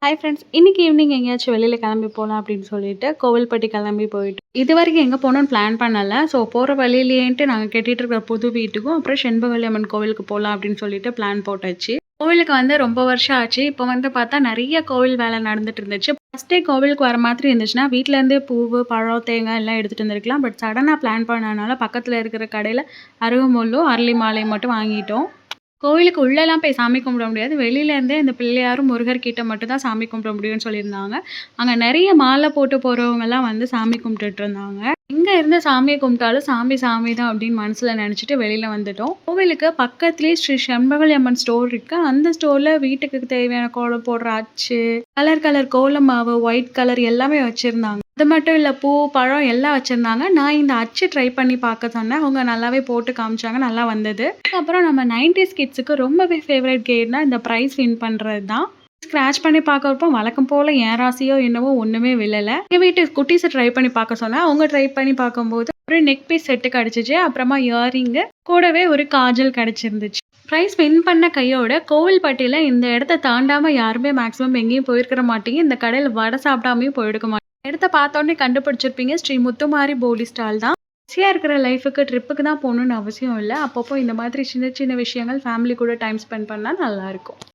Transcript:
Hi friends. இன்னைக்கு evening எங்கேயாச்சும் வெளியில கிளம்பி போலாம் அப்படின்னு சொல்லிட்டு கோவில்பட்டி கிளம்பி போயிட்டோம். இதுவரைக்கும் எங்க போகணும்னு பிளான் பண்ணல. ஸோ போற வழியிலேன்ட்டு நாங்க கட்டிட்டு இருக்கிற புது வீட்டுக்கும், அப்புறம் செண்பகவல்லி அம்மன் கோவிலுக்கு போலாம் அப்படின்னு சொல்லிட்டு பிளான் போட்டாச்சு. கோவிலுக்கு வந்து ரொம்ப வருஷம் ஆச்சு. இப்போ வந்து பார்த்தா நெறைய கோவில் வேலை நடந்துட்டு இருந்துச்சு. ஃபர்ஸ்ட் டே கோவிலுக்கு வர மாதிரி இருந்துச்சுன்னா, வீட்ல இருந்தே பூவு, பழம், தேங்காய் எல்லாம் எடுத்துட்டு வந்திருக்கலாம். பட் சடனா பிளான் பண்ணனால பக்கத்துல இருக்கிற கடையில அருகம்புல்லும், அரளி மாலையும் மட்டும் வாங்கிட்டோம். கோவிலுக்கு உள்ளலாம் போய் சாமி கும்பிட முடியாது. வெளியில இருந்தே இந்த பிள்ளையாரும், முருகர் கிட்ட மட்டும் தான் சாமி கும்பிட முடியும்னு சொல்லியிருந்தாங்க. அங்க நெறைய மாலை போட்டு போறவங்கலாம் வந்து சாமி கும்பிட்டுட்டு இருந்தாங்க. எங்க இருந்து சாமிய கும்பிட்டாலும் சாமி சாமி தான் அப்படின்னு மனசுல நெனச்சுட்டு வெளியில வந்துட்டோம். கோவிலுக்கு பக்கத்திலேயே ஸ்ரீ செண்பகவல்லி அம்மன் ஸ்டோர் இருக்கு. அந்த ஸ்டோர்ல வீட்டுக்கு தேவையான கோலம் போடுற அச்சு, கலர் கலர் கோலம் மாவு, ஒயிட் கலர் எல்லாமே வச்சிருந்தாங்க. அது மட்டும் இல்ல பூ, பழம் எல்லாம் வச்சிருந்தாங்க. நான் இந்த அச்சு ட்ரை பண்ணி பார்க்க சொன்னேன். அவங்க நல்லாவே போட்டு காமிச்சாங்க. நல்லா வந்தது. அதுக்கப்புறம் நம்ம 90s கிட்ஸுக்கு ரொம்பவே ஃபேவரட் கேம்னா இந்த பிரைஸ் வின் பண்றது தான். ஸ்க்ராட்ச் பண்ணி பார்க்கறப்போ வழக்கம் போல என் ராசியோ என்னவோ ஒண்ணுமே விழல. எங்க வீட்டு குட்டீஸ ட்ரை பண்ணி பார்க்க சொன்னேன். அவங்க ட்ரை பண்ணி பார்க்கும்போது ஒரு நெக் பீஸ் செட்டு கிடைச்சுச்சு. அப்புறமா இயரிங்கு கூடவே ஒரு காஜல் கிடைச்சிருந்துச்சு. பிரைஸ் வின் பண்ண கையோட கோவில்பட்டியில இந்த இடத்த தாண்டாம யாருமே மேக்ஸிமம் எங்கேயும் போயிருக்க மாட்டீங்க. இந்த கடையில வடை சாப்பிடாமயும் போயிருக்க மாட்டீங்க. இடத்த பார்த்தோன்னே கண்டுபிடிச்சிருப்பீங்க. ஸ்ரீ முத்துமாரி போலி ஸ்டால் தான். பிஸியா இருக்கிற லைஃப்க்கு ட்ரிப்புக்கு தான் போகணும்னு அவசியம் இல்ல. அப்பப்போ இந்த மாதிரி சின்ன சின்ன விஷயங்கள் ஃபேமிலி கூட டைம் ஸ்பெண்ட் பண்ணா நல்லாயிருக்கும்.